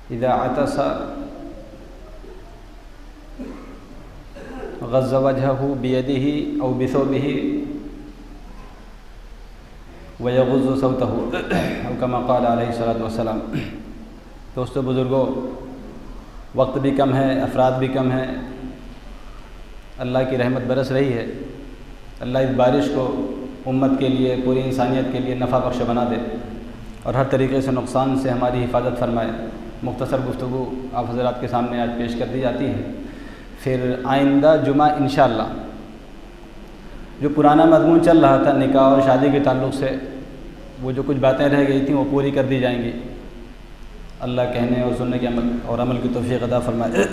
इज़ा अतसा गज़्ज़ वजहहु बियदिही औ बिसौबिही व यग़ुज़्ज़ु सौतहु औ कमा क़ाल अलैहिस्सलातु वस्सलाम। दोस्तों बुज़ुर्गों, वक्त भी कम है, अफराद भी कम है, अल्लाह की रहमत बरस रही है। अल्लाह इस बारिश को उम्मत के लिए, पूरी इंसानियत के लिए नफ़ा बख्श बना दे और हर तरीक़े से नुकसान से हमारी हिफाजत फरमाए। मुख्तसर गुफ्तगू आप हज़रात के सामने आज पेश कर दी जाती है। फिर आइंदा जुमा इंशाअल्लाह जो पुराना मज़मून चल रहा था निकाह और शादी के ताल्लुक़ से, वो जो कुछ बातें रह गई थी वो पूरी कर दी जाएंगी। अल्लाह कहने और सुनने के अमल की तौफ़ीक़ अता फरमाए।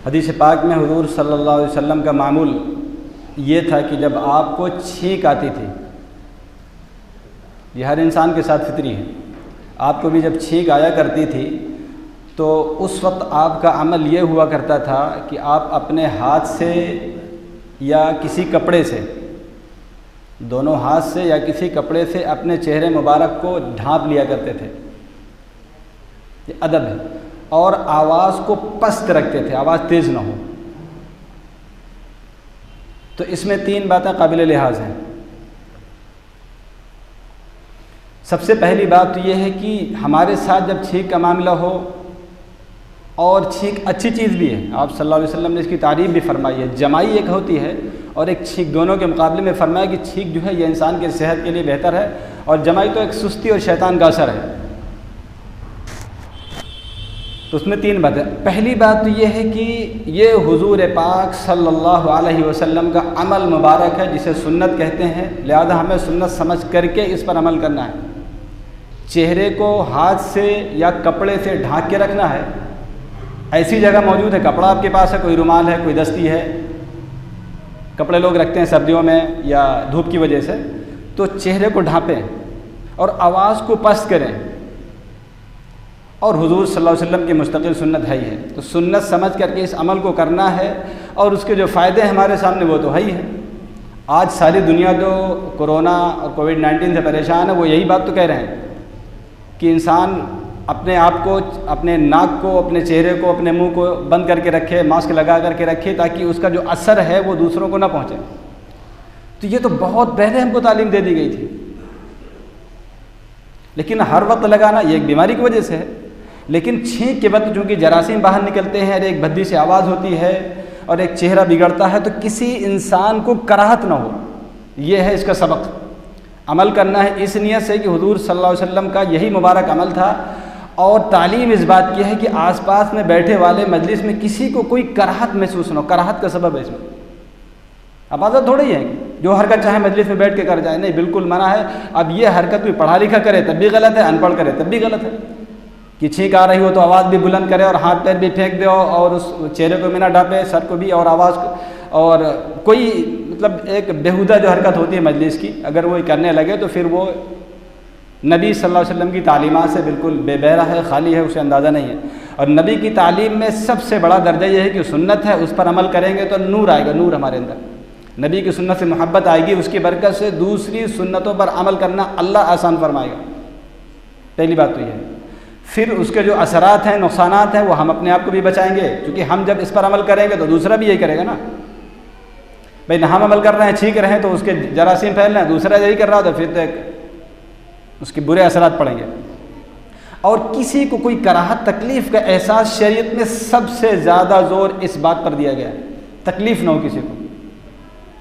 हदीस पाक में हुज़ूर सल्लल्लाहु अलैहि वसल्लम का मामूल ये था कि जब आपको छींक आती थी, ये हर इंसान के साथ फितरी है, आपको भी जब छींक आया करती थी तो उस वक्त आपका अमल ये हुआ करता था कि आप अपने हाथ से या किसी कपड़े से, दोनों हाथ से या किसी कपड़े से अपने चेहरे मुबारक को ढाँप लिया करते थे। ये अदब है। और आवाज़ को पस्त रखते थे, आवाज़ तेज़ ना हो। तो इसमें तीन बातें काबिल लिहाज हैं। सबसे पहली बात तो ये है कि हमारे साथ जब छींक का मामला हो, और छींक अच्छी चीज़ भी है, आप सल्लल्लाहु अलैहि वसल्लम ने इसकी तारीफ़ भी फरमाई है। जमाई एक होती है और एक छींक, दोनों के मुकाबले में फरमाया कि छींक जो है ये इंसान के सेहत के लिए बेहतर है, और जमाई तो एक सुस्ती और शैतान का असर है। तो उसमें तीन बातें। पहली बात तो ये है कि ये हुजूर पाक सल्लल्लाहु अलैहि वसल्लम का अमल मुबारक है जिसे सुन्नत कहते हैं, लिहाजा हमें सुन्नत समझ करके इस पर अमल करना है। चेहरे को हाथ से या कपड़े से ढाँक के रखना है। ऐसी जगह मौजूद है, कपड़ा आपके पास है, कोई रुमाल है, कोई दस्ती है, कपड़े लोग रखते हैं सर्दियों में या धूप की वजह से, तो चेहरे को ढाँपें और आवाज़ को पस्त करें। और हुजूर सल्लल्लाहु अलैहि वसल्लम की मुस्तकिल सुन्नत है ही है, तो सुन्नत समझ करके इस अमल को करना है। और उसके जो फ़ायदे हमारे सामने वो तो है ही है। आज सारी दुनिया जो कोरोना और कोविड-19 से परेशान है, वो यही बात तो कह रहे हैं कि इंसान अपने आप को, अपने नाक को, अपने चेहरे को, अपने मुंह को बंद करके रखे, मास्क लगा करके रखे, ताकि उसका जो असर है वो दूसरों को ना पहुंचे। तो ये तो बहुत पहले हमको तालीम दे दी गई थी, लेकिन हर वक्त लगाना ये एक बीमारी की वजह से है। लेकिन छींक के वक्त चूँकि जरासीम बाहर निकलते हैं, एक भद्दी से आवाज़ होती है और एक चेहरा बिगड़ता है, तो किसी इंसान को कराहत ना हो, ये है इसका सबक। अमल करना है इस नियत से कि हुजूर सल्लल्लाहु अलैहि वसल्लम का यही मुबारक अमल था। और तालीम इस बात की है कि आसपास में बैठे वाले मजलिस में किसी को कोई कराहत महसूस ना हो। कराहत का सबब है इसमें। अब आदत थोड़ी है जो हरकत चाहे मजलिस में बैठ के कर जाए, नहीं, बिल्कुल मना है। अब ये हरकत कोई पढ़ा लिखा करे तब भी गलत है, अनपढ़ करे तब भी गलत है। कि छींक आ रही हो तो आवाज़ भी बुलंद करे और हाथ पैर भी फेंक दे और उस चेहरे को भी ना ढाँपे, सर को भी और आवाज़ को, और कोई मतलब एक बेहुदा जो हरकत होती है मजलिस की, अगर वो करने लगे तो फिर वो नबी सल्लल्लाहु अलैहि वसल्लम की तालीमात से बिल्कुल बेबहरा है, खाली है, उसे अंदाज़ा नहीं है। और नबी की तालीम में सबसे बड़ा दर्जा ये है कि सुन्नत है, उस पर अमल करेंगे तो नूर आएगा, नूर हमारे अंदर। नबी की सुन्नत से मोहब्बत आएगी, उसकी बरकत से दूसरी सुन्नतों पर अमल करना अल्लाह आसान फरमाएगा। पहली बात तो ये है। फिर उसके जो असरात हैं, नुकसानात हैं, वो हम अपने आप को भी बचाएंगे, क्योंकि हम जब इस पर अमल करेंगे तो दूसरा भी यही करेगा ना। भाई ना हम अमल कर रहे हैं, छींक रहे हैं, तो उसके जरासीम फैल रहे हैं, दूसरा यही कर रहा हो तो फिर तो उसके बुरे असरात पड़ेंगे। और किसी को कोई कराहत, तकलीफ़ का एहसास, शरीयत में सबसे ज़्यादा ज़ोर इस बात पर दिया गया है, तकलीफ़ ना हो किसी को।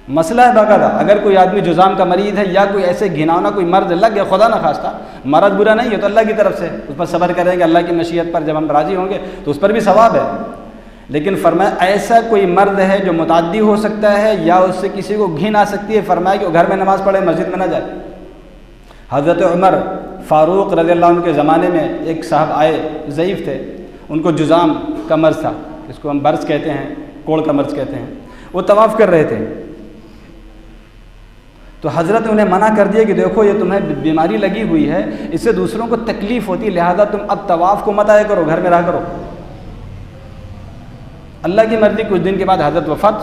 मसला है बाकायदा, अगर कोई आदमी जुज़ाम का मरीज़ है या कोई ऐसे घिनौना कोई मर्द लग गया, खुदा ना खास्ता, मर्द बुरा नहीं है तो अल्लाह की तरफ से, उस पर सब्र करेंगे, अल्लाह की मशीयत पर जब हम राज़ी होंगे तो उस पर भी सवाब है। लेकिन फरमाया ऐसा कोई मर्द है जो मुताद्दी हो सकता है या उससे किसी को घिन आ सकती है, फरमाया कि वो घर में नमाज़ पढ़े, मस्जिद में ना जाए। हज़रत उमर फ़ारूक रज़ियल्लाहु अन्हु के ज़माने में एक साहब आए, ज़ईफ़ थे, उनको जुज़ाम का मर्ज़ था, इसको हम बर्स कहते हैं, कोड़ का मर्ज़ कहते हैं। वो तवाफ़ कर रहे थे, तो हज़रत ने उन्हें मना कर दिया कि देखो ये तुम्हें बीमारी लगी हुई है, इससे दूसरों को तकलीफ़ होती है, लिहाजा तुम अब तवाफ़ को मत आया करो, घर में रहा करो। अल्लाह की मर्ज़ी, कुछ दिन के बाद हज़रत वफ़ात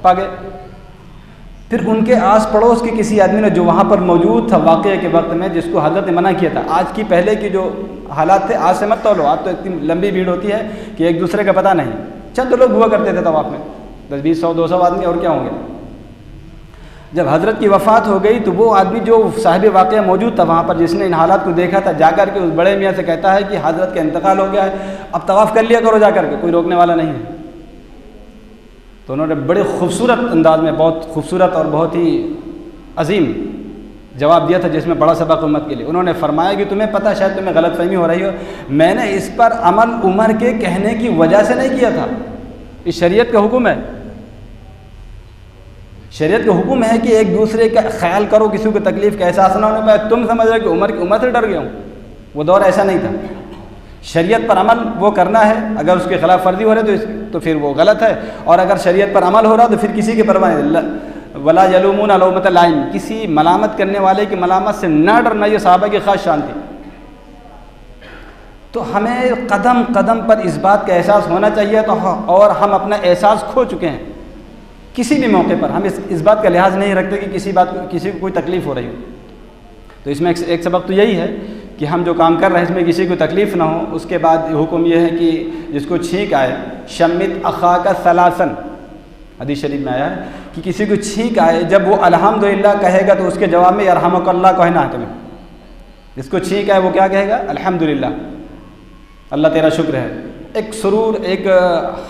पा गए। फिर उनके आस पड़ोस के किसी आदमी ने, जो वहाँ पर मौजूद था वाक़ये के वक्त में, जिसको हज़रत ने मना किया था, आज की पहले की जो हालात थे। आज से मत तौलो, आज तो इतनी लंबी भीड़ होती है कि एक दूसरे का पता नहीं। चंद लोग हुआ करते थे तवाफ में, 10, 20, 100, 200 आदमी, और क्या होंगे। जब हज़रत की वफ़ात हो गई तो वो आदमी जो साहिब वाक़या मौजूद था वहाँ पर, जिसने इन हालात को देखा था, जाकर के उस बड़े मियाँ से कहता है कि हज़रत का इंतकाल हो गया है, अब तवाफ़ कर लिया करो जाकर के, कोई रोकने वाला नहीं है। तो उन्होंने बड़े खूबसूरत अंदाज में, बहुत खूबसूरत और बहुत ही अजीम जवाब दिया था, जिसमें बड़ा सबक उम्मत के लिए। उन्होंने फरमाया कि तुम्हें पता, शायद तुम्हें गलतफहमी हो रही हो, मैंने इस पर अमल उमर के कहने की वजह से नहीं किया था। इस शरीयत का हुक्म है, शरीयत का हुक्म है कि एक दूसरे का ख्याल करो, किसी को तकलीफ़ का एहसास ना होने पाए। तुम समझ रहे हो कि उमर से डर गया हूँ, वो दौर ऐसा नहीं था। शरीयत पर अमल वो करना है, अगर उसके खिलाफ वर्जी हो रही तो फिर वो गलत है, और अगर शरीयत पर अमल हो रहा तो फिर किसी की परवाह नहीं। वला यलूमून अलौमत लाइम, किसी मलामत करने वाले की मलामत से ना डरना, ये सहाबा की ख़ास शान थी। तो हमें कदम कदम पर इस बात का एहसास होना चाहिए। तो और हम अपना एहसास खो चुके हैं। किसी भी मौके पर हम इस बात का लिहाज नहीं रखते कि किसी को कोई तकलीफ़ हो रही हो। तो इसमें एक सबक तो यही है कि हम जो काम कर रहे हैं इसमें किसी को तकलीफ़ ना हो। उसके बाद हुक्म यह है कि जिसको छींक आए, शम्मित अखा का सलासन, हदीस शरीफ में आया है कि किसी को छींक आए, जब वो अल्हम्दुलिल्लाह कहेगा तो उसके जवाब में यरहमुकल्लाह कहना है तुम्हें। जिसको छींक आए वो क्या कहेगा? अल्हम्दुलिल्लाह, अल्लाह तेरा शुक्र है। एक सुरूर, एक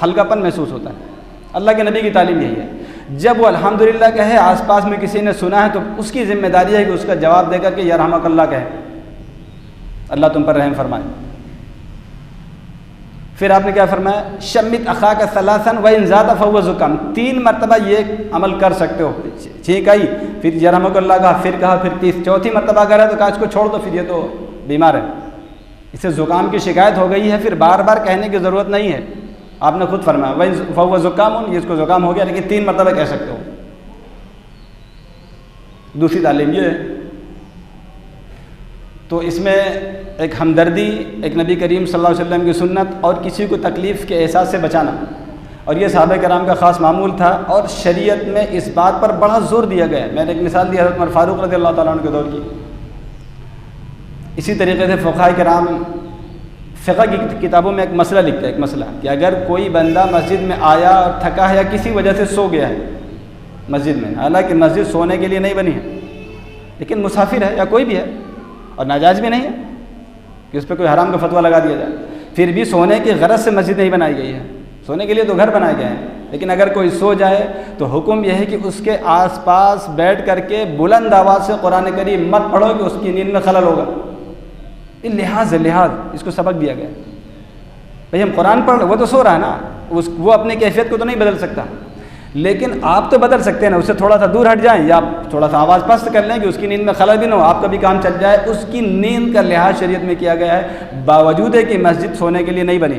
हल्कापन महसूस होता है। अल्लाह के नबी की तालीम यही है। जब वो अल्हम्दुलिल्लाह कहे, आसपास में किसी ने सुना है तो उसकी ज़िम्मेदारी है कि उसका जवाब देकर के यरहमुकल्लाह कहे, अल्लाह तुम पर रहम फरमाए। फिर आपने क्या फरमाया? शम्मित अखा का सलासन व इन ज़ादा फहुव ज़ुकाम, 3 मरतबा ये अमल कर सकते हो। छींक आई, फिर यरहमुकल्लाह कहा, फिर कहा, फिर 30, चौथी मरतबा करा तो कहा इसको छोड़ दो, फिर ये तो बीमार है, इसे ज़ुकाम की शिकायत हो गई है, फिर बार बार कहने की ज़रूरत नहीं है। आपने खुद फरमाया वही फहुव ज़ुकाम, ये इसको ज़ुकाम हो गया, लेकिन 3 मरतबा कह सकते हो। दूसरी तालीम ये है। तो इसमें एक हमदर्दी, एक नबी करीम सल्लल्लाहु अलैहि वसल्लम की सुन्नत, और किसी को तकलीफ़ के एहसास से बचाना, और ये सहाबा कराम का ख़ास मामूल था। और शरीयत में इस बात पर बड़ा ज़ोर दिया गया है। मैंने एक मिसाल दी हज़रत उमर फ़ारूक रज़ियल्लाहु ताला अन्हु के दौर की। इसी तरीके से फ़ुक़हा कराम फ़िक़्ह की किताबों में एक मसला लिखते हैं, एक मसला कि अगर कोई बंदा मस्जिद में आया और थका है या किसी वजह से सो गया है मस्जिद में, हालांकि मस्जिद सोने के लिए नहीं बनी है, लेकिन मुसाफिर है या कोई भी है, और नाजायज़ भी नहीं है कि उस पर कोई हराम का फतवा लगा दिया जाए, फिर भी सोने की गरज से मस्जिद नहीं बनाई गई है, सोने के लिए तो घर बनाए गए हैं। लेकिन अगर कोई सो जाए तो हुक्म यह है कि उसके आसपास बैठ करके बुलंद आवाज़ से कुरान करीम मत पढ़ो कि उसकी नींद में खलल होगा। ये लिहाज इसको सबक दिया गया। भाई हम कुरान पढ़, वो तो सो रहा है ना, वो अपनी कैफियत को तो नहीं बदल सकता, लेकिन आप तो बदल सकते हैं ना, उससे थोड़ा सा दूर हट जाएं या थोड़ा सा आवाज़ पस्त कर लें कि उसकी नींद में खलल भी ना हो, आपका भी काम चल जाए। उसकी नींद का लिहाज शरीयत में किया गया है, बावजूद है कि मस्जिद सोने के लिए नहीं बनी।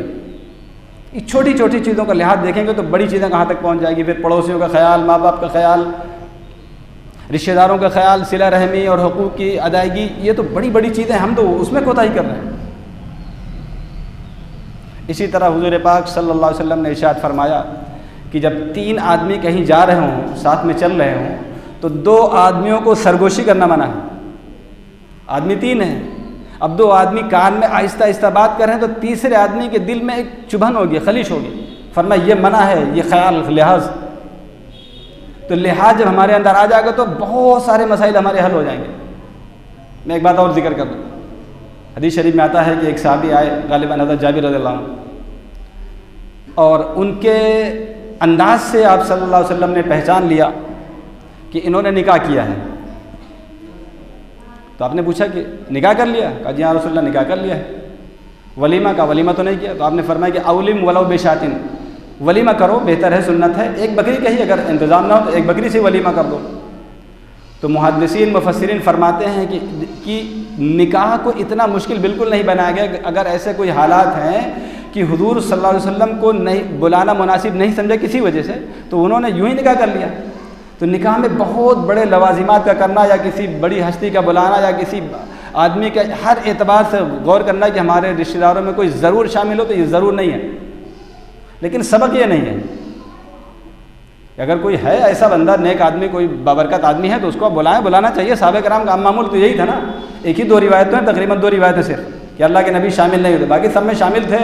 ये छोटी छोटी चीज़ों का लिहाज देखेंगे तो बड़ी चीज़ें कहाँ तक पहुँच जाएगी। फिर पड़ोसियों का ख्याल, माँ बाप का ख्याल, रिश्तेदारों का ख्याल, सिला रहमी और हुकूक की अदायगी, ये तो बड़ी बड़ी चीज़ें, हम तो उसमें कोताही कर रहे हैं। इसी तरह हुज़ूर पाक सल्लल्लाहु अलैहि वसल्लम ने इरशाद फरमाया कि जब 3 आदमी कहीं जा रहे हों, साथ में चल रहे हों, तो 2 आदमियों को सरगोशी करना मना है। आदमी 3 हैं, अब 2 आदमी कान में आहिस्ता आहिस्ता बात कर रहे हैं, तो तीसरे आदमी के दिल में एक चुभन होगी, खलिश होगी। फरमाया ये मना है, ये ख्याल, लिहाज। तो लिहाज जब हमारे अंदर आ जाएगा तो बहुत सारे मसाइल हमारे हल हो जाएंगे। मैं एक बात और जिक्र कर दूँ। हदीस शरीफ में आता है कि एक साहबी आए, गालिबन हज़रत जाबिर रज़ियल्लाहु अन्हु, और उनके अंदाज से आप सल्लल्लाहु अलैहि वसल्लम ने पहचान लिया कि इन्होंने निकाह किया है। तो आपने पूछा कि निकाह कर लिया? कहा जी हाँ रसूलल्लाह, निकाह कर लिया है। वलीमा का? वलीमा तो नहीं किया। तो आपने फरमाया कि औलिम वलौ बेशातिन, वलीमा करो, बेहतर है, सुन्नत है। एक बकरी का ही अगर इंतज़ाम ना हो तो एक बकरी से वलीमा कर दो। तो मुहद्दिसीन मुफस्सिरीन फरमाते हैं कि निकाह को इतना मुश्किल बिल्कुल नहीं बनाया गया। अगर ऐसे कोई हालात हैं कि हुजूर सल्लल्लाहु अलैहि वसल्लम को नहीं बुलाना मुनासिब नहीं समझा किसी वजह से, तो उन्होंने यूँ ही निकाह कर लिया। तो निकाह में बहुत बड़े लवाजिमात का करना, या किसी बड़ी हस्ती का बुलाना, या किसी आदमी का हर एतबार से गौर करना कि हमारे रिश्तेदारों में कोई ज़रूर शामिल हो, तो ये ज़रूर नहीं है। लेकिन सबक ये नहीं है कि अगर कोई है ऐसा बंदा, नेक आदमी, कोई बाबरकत आदमी है, तो उसको आप बुलाना चाहिए। साहबे कराम का मामूल तो यही था ना। एक ही 2 रिवायतें हैं, तकरीबन 2 रिवायतें सिर्फ, कि अल्लाह के नबी शामिल नहीं होते, बाकी सब में शामिल थे।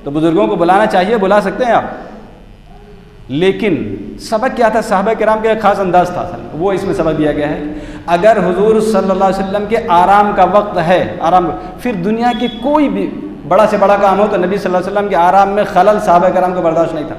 तो बुज़ुर्गों को बुलाना चाहिए, बुला सकते हैं आप। लेकिन सबक क्या था? सहाबा किराम का एक ख़ास अंदाज़ था, वो इसमें सबक दिया गया है। अगर हुजूर सल्लल्लाहु अलैहि वसल्लम के आराम का वक्त है, आराम, फिर दुनिया की कोई भी बड़ा से बड़ा काम हो तो नबी सल्लल्लाहु अलैहि वसल्लम के आराम में खलल सहाबा किराम को बर्दाश्त नहीं था।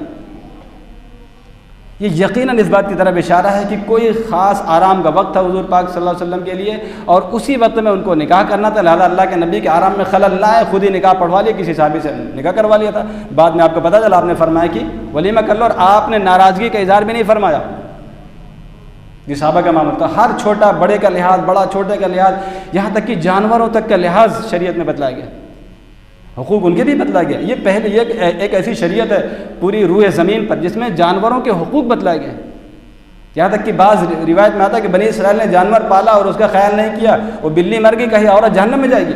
ये यकीनन इस बात की तरफ इशारा है कि कोई ख़ास आराम का वक्त था हुजूर पाक सल्लल्लाहु अलैहि वसल्लम के लिए, और उसी वक्त में उनको निकाह करना था। लिहाजा अल्लाह के नबी के आराम में खलल ना आए, खुद ही निकाह पढ़वा लिया, किसी साहबी से निकाह करवा लिया था। बाद में आपको पता चला, आपने फरमाया कि वलीमा कर लो, और आपने नाराज़गी का इजहार भी नहीं फरमाया। ये सहाबा का मामला था। हर छोटा बड़े का लिहाज, बड़ा छोटे का लिहाज, यहाँ तक कि जानवरों तक का लिहाज शरीयत में बतलाया गया, हुकूक उनके भी बतलाया गया। ये पहले ये एक ऐसी शरीयत है पूरी रूह ज़मीन पर जिसमें जानवरों के हुकूक बतलाए गए। यहाँ तक कि बाज़ रिवायत में आता है कि बनी इसराइल ने जानवर पाला और उसका ख्याल नहीं किया, वो बिल्ली मर गई, कहीं औरत जहन्नम में जाएगी।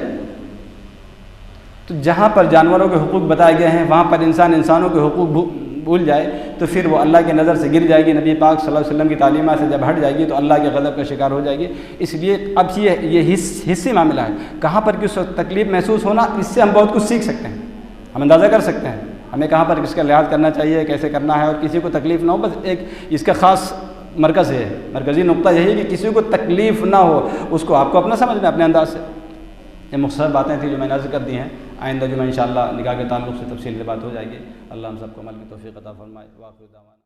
तो जहाँ पर जानवरों के हुकूक बताए गए हैं, वहाँ पर इंसानों के हुकूक भूल जाए तो फिर वो अल्लाह की नज़र से गिर जाएगी, नबी पाक सल्लल्लाहु अलैहि वसल्लम की तालीमात से जब हट जाएगी तो अल्लाह के ग़ज़ब का शिकार हो जाएगी। इसलिए अब ये हिस्सी मामला है, कहाँ पर किस तकलीफ़ महसूस होना, इससे हम बहुत कुछ सीख सकते हैं, हम अंदाज़ा कर सकते हैं हमें कहाँ पर किसका लिहाज करना चाहिए, कैसे करना है, और किसी को तकलीफ़ ना हो। बस एक इसका ख़ास मरकज़ है, मरकज़ी नुक्ता यही कि किसी को तकलीफ़ ना हो, उसको आपको अपना समझना अपने अंदाज से। ये मुख्तसर बातें थी जो मैंने अर्ज़ कर दी हैं। आइंदा जुमा इंशाअल्लाह निकाह के ताल्लुक़ से तफ़सील से बात हो जाएगी। अल्लाह हम सबको अमल की तौफ़ीक़ अता फ़रमाए। वाक़िअ दावाना।